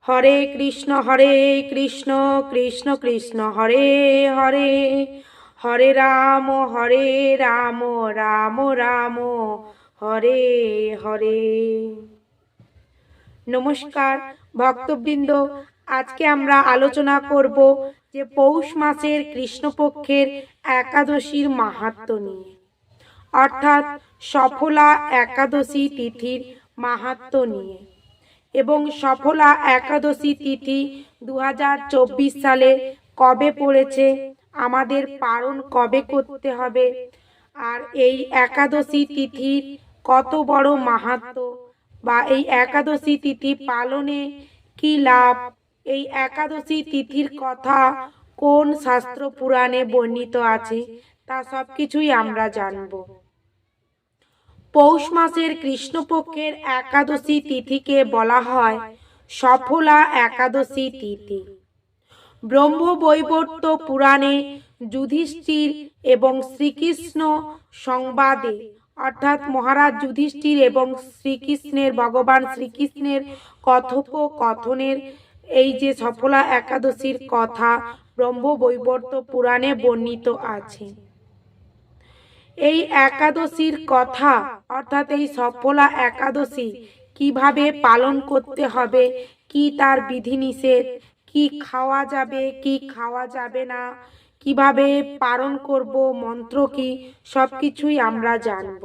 হরে কৃষ্ণ কৃষ্ণ কৃষ্ণ হরে হরে, হরে রাম রাম রাম হরে হরে। নমস্কার ভক্তবৃন্দ, আজকে আমরা আলোচনা করব যে পৌষ মাসের কৃষ্ণপক্ষের একাদশীর মাহাত্ম্য নিয়ে, অর্থাৎ সফলা একাদশী তিথির মাহাত্ম্য নিয়ে। এবং সফলা একাদশী তিথি 2024 সালে কবে পড়েছে, আমাদের পালন কবে করতে হবে, আর এই একাদশী তিথির কত বড় মাহাত্ম্য বা এই একাদশী তিথি পালনে কি লাভ, এই একাদশী তিথির কথা কোন শাস্ত্র পুরাণে বর্ণিত আছে, তা সব কিছুই আমরা জানব। পৌষ মাসের কৃষ্ণপক্ষের একাদশী তিথিকে বলা হয় সফলা একাদশী তিথি। ব্রহ্মবৈবর্ত পুরাণে যুধিষ্ঠির এবং শ্রীকৃষ্ণ সংবাদে, অর্থাৎ মহারাজ যুধিষ্ঠির এবং শ্রীকৃষ্ণের, ভগবান শ্রীকৃষ্ণের কথোপকথনের এই যে সফলা একাদশীর কথা ব্রহ্মবৈবর্ত পুরাণে বর্ণিত আছে। এই একাদশীর কথা, অর্থাৎ এই সফলা একাদশী কিভাবে পালন করতে হবে, কি তার বিধিনিষেধ, কি খাওয়া যাবে কি খাওয়া যাবে না, কিভাবে পালন করব, মন্ত্র কি, সব কিছুই আমরা জানব।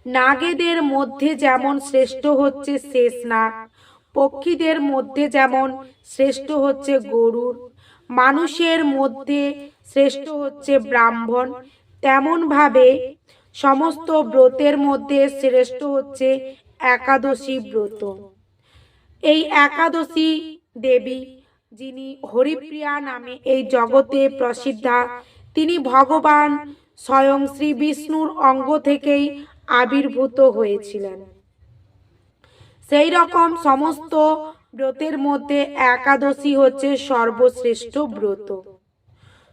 নাগেদের মধ্যে যেমন শ্রেষ্ঠ হচ্ছে শেষনাগ, পক্ষীদের মধ্যে যেমন শ্রেষ্ঠ হচ্ছে গরুড়, মানুষের মধ্যে শ্রেষ্ঠ হচ্ছে ব্রাহ্মণ, তেমনভাবে সমস্ত ব্রতের মধ্যে শ্রেষ্ঠ হচ্ছে একাদশী ব্রত। এই একাদশী দেবী, যিনি হরিপ্রিয়া নামে এই জগতে প্রসিদ্ধা, তিনি ভগবান স্বয়ং শ্রী বিষ্ণুর অঙ্গ থেকেই আবির্ভূত হয়েছিলেন। সেই রকম সমস্ত ব্রতের মধ্যে একাদশী হচ্ছে সর্বশ্রেষ্ঠ ব্রত।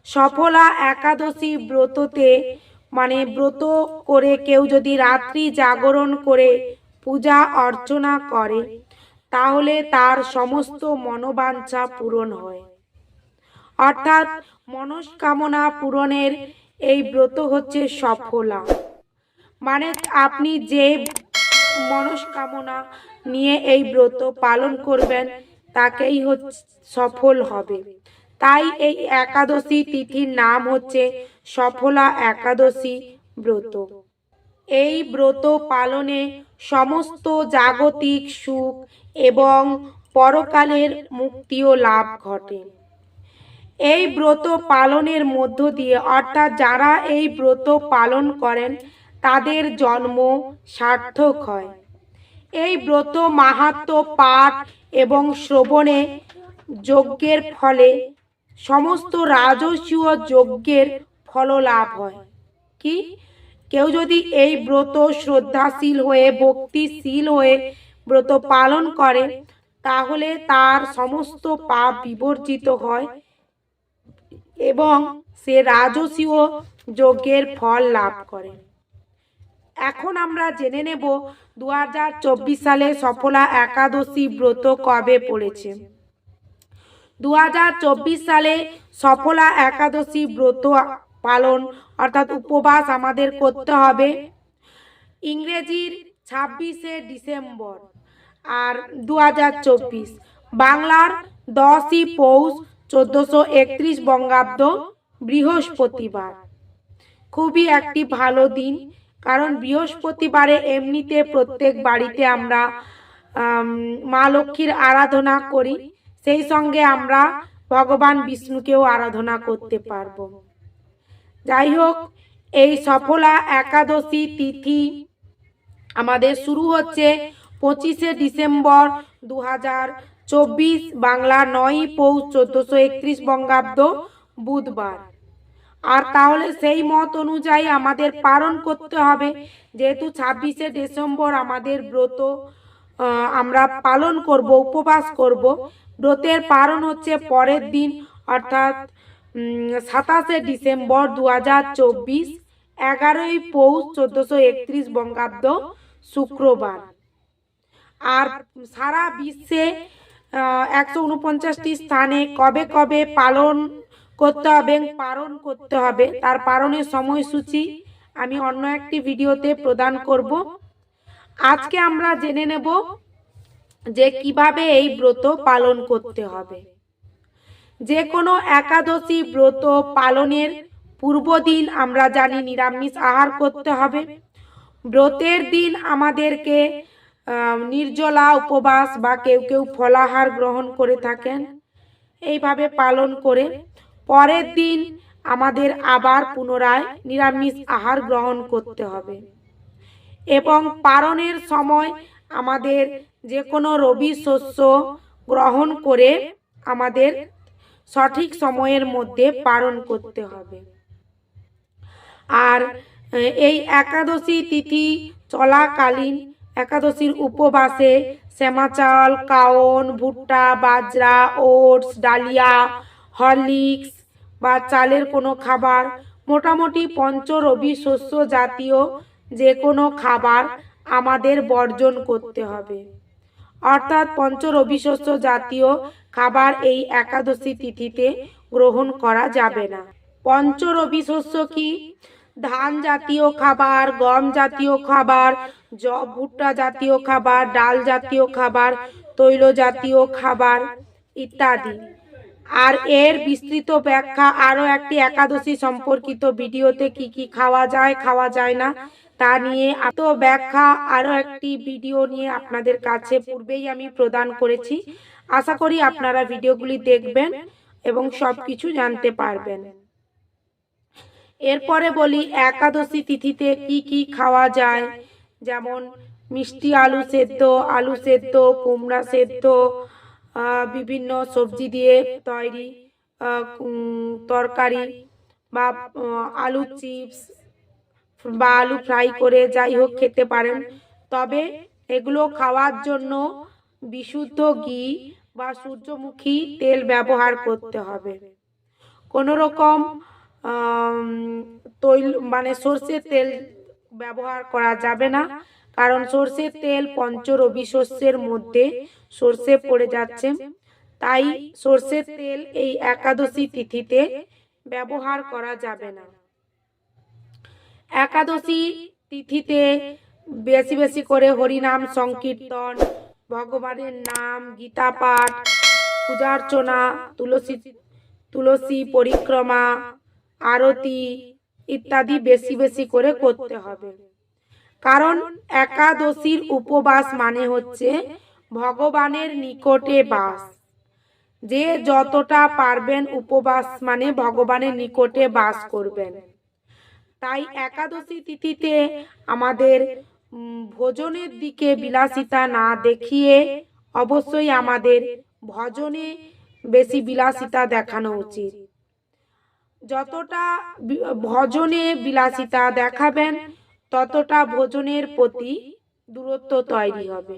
সফলা একাদশী ব্রততে ব্রত করে কেউ যদি রাত্রি জাগরণ করে পূজা অর্চনা করে, তাহলে তার সমস্ত মনোবাঞ্ছা পূরণ হয়। অর্থাৎ মনস্কামনা পূরণের এই ব্রত হচ্ছে সফলা। আপনি যে মনস্কামনা নিয়ে এই ব্রত পালন করবেন তাকেই সফল হবে। তাই এই একাদশী তিথির নাম হচ্ছে সফলা একাদশী ব্রত। এই ব্রত পালনে সমস্ত জাগতিক সুখ এবং পরকালের মুক্তিও লাভ ঘটে। এই ব্রত পালনের মধ্য দিয়ে, অর্থাৎ যারা এই ব্রত পালন করেন তাদের জন্ম সার্থক হয়। এই ব্রত মাহাত্ম্য পাঠ এবং শ্রবণে যজ্ঞের ফলে সমস্ত রাজসীয় যজ্ঞের ফল লাভ হয়। কি, কেউ যদি এই ব্রত শ্রদ্ধাশীল হয়ে, ভক্তিশীল হয়ে ব্রত পালন করে, তাহলে তার সমস্ত পাপ বিবর্জিত হয় এবং সে রাজসীয় যজ্ঞের ফল লাভ করে। এখন আমরা জেনে নেব 2024 সালে সফলা একাদশী ব্রত কবে পড়েছে। 2024 সালে সফলা একাদশী ব্রত পালন, অর্থাৎ উপবাস আমাদের করতে হবে ইংরেজির 26শে ডিসেম্বর আর 2024, বাংলার 10ই পৌষ 1431 বঙ্গাব্দ বৃহস্পতিবার। খুবই একটি ভালো দিন, কারণ বৃহস্পতিবারে এমনিতে প্রত্যেক বাড়িতে আমরা মা লক্ষ্মীর আরাধনা করি, সেই সঙ্গে আমরা ভগবান বিষ্ণুকেও আরাধনা করতে পারবো। যাই হোক, এই সফলা একাদশী তিথি আমাদের শুরু হচ্ছে 25শে ডিসেম্বর 2024, বাংলা 9ই পৌষ 1431 বঙ্গাব্দ বুধবার। আর তাহলে সেই মত অনুযায়ী আমাদের পালন করতে হবে, যেহেতু 26শে ডিসেম্বর আমাদের ব্রত আমরা পালন করব, উপবাস করব। ব্রতের পালন হচ্ছে পরের দিন, অর্থাৎ 27শে ডিসেম্বর 2024, 11ই পৌষ 1431 বঙ্গাব্দ শুক্রবার। আর সারা বিশ্বে 149টি স্থানে কবে কবে পালন করতে হবে পালন করতে হবে তার পালনের সময়সূচি আমি অন্য একটি ভিডিওতে প্রদান করব। আজকে আমরা জেনে নেব যে কিভাবে এই ব্রত পালন করতে হবে। যে কোনো একাদশী ব্রত পালনের পূর্বদিন আমরা জানি নিরামিষ আহার করতে হবে। ব্রতের দিন আমাদেরকে নির্জলা উপবাস বা কেউ কেউ ফলাহার গ্রহণ করে থাকেন। এইভাবে পালন করে পরের দিন আমাদের আবার পুনরায় নিরামিষ আহার গ্রহণ করতে হবে এবং পালনের সময় আমাদের যে কোনো রবি শস্য গ্রহণ করে আমাদের সঠিক সময়ের মধ্যে পালন করতে হবে। আর এই একাদশী তিথি চলাকালীন একাদশীর উপবাসে শ্যামা চাল, কাওন, ভুট্টা, বাজরা, ওটস, ডালিয়া, হরলিক্স বা চালের কোনো খাবার, মোটামুটি পঞ্চরবি শস্য জাতীয় যে কোনো খাবার আমাদের বর্জন করতে হবে। অর্থাৎ পঞ্চরবি শস্য জাতীয় খাবার এই একাদশী তিথিতে গ্রহণ করা যাবে না। পঞ্চরবি শস্য কি? ধান জাতীয় খাবার, গম জাতীয় খাবার, ভুট্টা জাতীয় খাবার, ডাল জাতীয় খাবার, তৈল জাতীয় খাবার ইত্যাদি। আর এর বিস্তৃত ব্যাখ্যা আরও একটি একাদশী সম্পর্কিত ভিডিওতে কি কি খাওয়া যায় না তা নিয়ে এত ব্যাখ্যা আরও একটি ভিডিও নিয়ে আপনাদের কাছে পূর্বেই আমি প্রদান করেছি। আশা করি আপনারা ভিডিওগুলি দেখবেন এবং সব কিছু জানতে পারবেন। এরপরে বলি একাদশী তিথিতে কি কি খাওয়া যায়। যেমন মিষ্টি আলু সেদ্ধ, কুমড়া সেদ্ধ, বিভিন্ন সবজি দিয়ে তৈরি তরকারি বা আলু চিপস বা আলু ফ্রাই করে যাই হোক খেতে পারেন। তবে এগুলো খাওয়ার জন্য বিশুদ্ধ ঘি বা সূর্যমুখী তেল ব্যবহার করতে হবে। কোনো রকম তৈল মানে সর্ষের তেল ব্যবহার করা যাবে না, কারণ সর্ষের তেল পঞ্চরবি শস্যের মধ্যে সর্ষে পড়ে যাচ্ছে। তাই সর্ষের তেল এই একাদশী তিথিতে ব্যবহার করা যাবে না। একাদশী তিথিতে বেশি বেশি করে হরিনাম সংকীর্তন, ভগবানের নাম, গীতা পাঠ, পূজার্চনা, তুলসী পরিক্রমা, আরতি ইত্যাদি বেশি বেশি করে করতে হবে। কারণ একাদশীর উপবাস মানে হচ্ছে ভগবানের নিকটে বাস। যে যতটা পারবেন উপবাস মানে ভগবানের নিকটে বাস করবেন। তাই একাদশী তিথিতে আমাদের ভোজনের দিকে বিলাসিতা না দেখিয়ে অবশ্যই আমাদের ভজনে বেশি বিলাসিতা দেখানো উচিত। যতটা ভজনে বিলাসিতা দেখাবেন ততটা ভোজনের প্রতি দূরত্ব তৈরি হবে।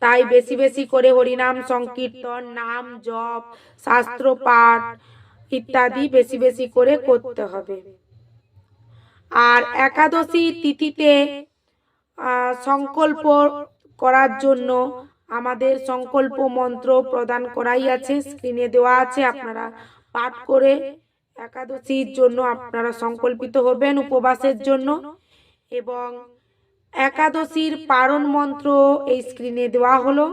তাই বেশি বেশি করে হরিনাম সংকীর্তন, নাম জপ, শাস্ত্র পাঠ ইত্যাদি বেশি বেশি করে করতে হবে। আর একাদশী তিথিতে সংকল্প করার জন্য আমাদের সংকল্প মন্ত্র প্রদান করাই আছে, স্ক্রিনে দেওয়া আছে। আপনারা পাঠ করে একাদশীর জন্য আপনারা সংকল্পিত হবেন উপবাসের জন্য। এবং একাদশীর পারণ মন্ত্র এই স্ক্রিনে দেওয়া হলো।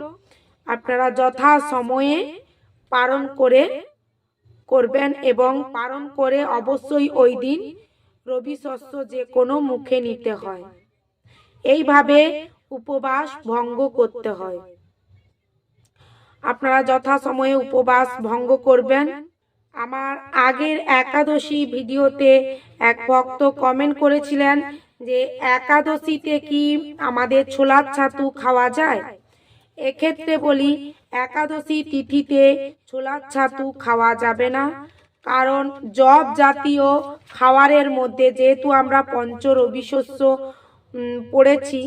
আপনারা যথা সময়ে পারণ করবেন এবং পারণ করে অবশ্যই ওই দিন রবি শস্য যে কোনো মুখে নিতে হয়। এইভাবে উপবাস ভঙ্গ করতে হয়। আপনারা যথা সময়ে উপবাস ভঙ্গ করবেন। আমার আগের একাদশী ভিডিওতে এক ভক্ত কমেন্ট করেছিলেন যে একাদশীতে কি আমাদের ছোলার ছাতু খাওয়া যায়। এক্ষেত্রে বলি একাদশী তিথিতে ছোলার ছাতু খাওয়া যাবে না, কারণ জব জাতীয় খাবারের মধ্যে যেহেতু আমরা পঞ্চরবি শস্য পড়েছি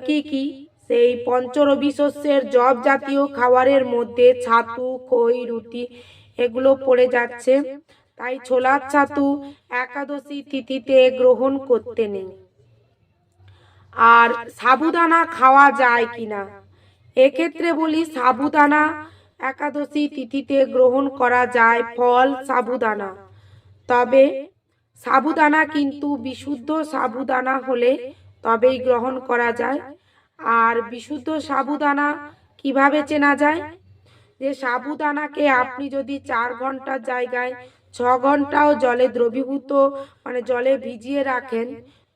কি কি সেই পঞ্চরবি শস্যের জব জাতীয় খাবারের মধ্যে ছাতু, খই, রুটি এগুলো পড়ে যাচ্ছে। তাই ছোলার ছাতু একাদশী তিথিতে গ্রহণ করতে নেই। আর সাবুদানা খাওয়া যায় কিনা, এক্ষেত্রে বলি সাবুদানা একাদশী তিথিতে গ্রহণ করা যায় ফল সাবুদানা। তবে সাবুদানা কিন্তু বিশুদ্ধ সাবুদানা হলে তবেই গ্রহণ করা যায়। আর বিশুদ্ধ সাবুদানা কিভাবে চেনা যায়? যে সাবুদানাকে আপনি যদি 4 ঘন্টার জায়গায় 6 ঘন্টাও জলে দ্রবীভূত মানে জলে ভিজিয়ে রাখেন,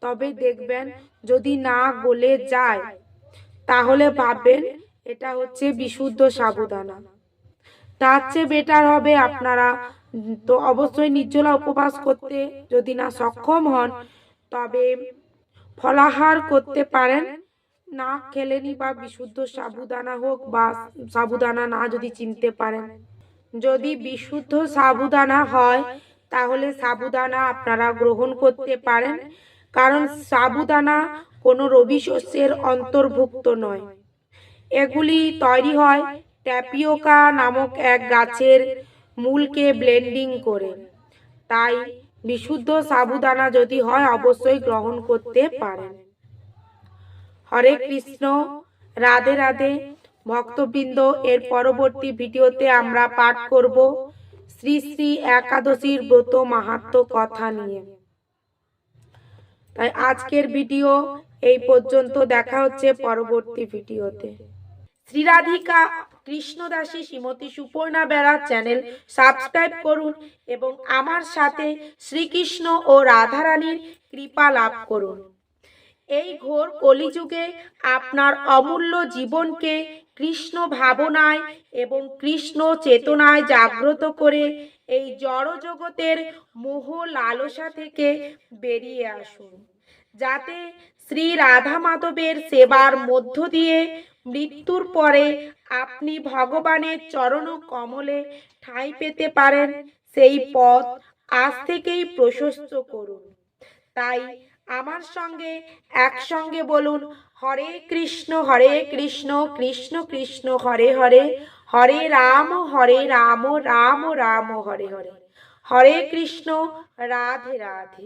তবে দেখবেন যদি না গলে যায় তাহলে ভাববেন এটা হচ্ছে বিশুদ্ধ সাবুদানা। তার চেয়ে বেটার হবে আপনারা তো অবশ্যই নির্জলা উপবাস করতে যদি না সক্ষম হন তবে ফলাহার করতে পারেন, না খেলেনি বা বিশুদ্ধ সাবুদানা হোক বা সাবুদানা না যদি চিনতে পারেন। যদি বিশুদ্ধ সাবুদানা হয় তাহলে সাবুদানা আপনারা গ্রহণ করতে পারেন, কারণ সাবুদানা কোনো রবি শস্যের অন্তর্ভুক্ত নয়। এগুলি তৈরি হয় ট্যাপিওকা নামক এক গাছের মূলকে ব্লেন্ডিং করে। তাই বিশুদ্ধ সাবুদানা যদি হয় অবশ্যই গ্রহণ করতে পারেন। হরে কৃষ্ণ, রাধে রাধে ভক্তবৃন্দ। এর পরবর্তী ভিডিওতে আমরা পাঠ করব শ্রী শ্রী একাদশীর ব্রত মাহাত্ম্য কথা নিয়ে। তাই আজকের ভিডিও এই পর্যন্ত, দেখা হচ্ছে পরবর্তী ভিডিওতে। শ্রী রাধিকা কৃষ্ণদাসী শ্রীমতী সুপর্ণা বেরা চ্যানেল সাবস্ক্রাইব করুন এবং আমার সাথে শ্রীকৃষ্ণ ও রাধারানীর কৃপা লাভ করুন। এই ঘোর কলিযুগে আপনার অমূল্য জীবনকে কৃষ্ণ ভাবনায় এবং কৃষ্ণ চেতনায় জাগ্রত করে এই জড় জগতের মোহ লালসা থেকে বেরিয়ে আসুন, যাতে শ্রী রাধা মাধবের সেবার মধ্য দিয়ে মৃত্যুর পরে আপনি ভগবানের চরণ কমলে ঠাঁই পেতে পারেন। সেই পথ আজ থেকেই প্রশস্ত করুন। তাই আমার সঙ্গে একসঙ্গে বলুন হরে কৃষ্ণ কৃষ্ণ কৃষ্ণ হরে হরে, হরে রাম রাম রাম হরে হরে। হরে কৃষ্ণ, রাধে রাধে।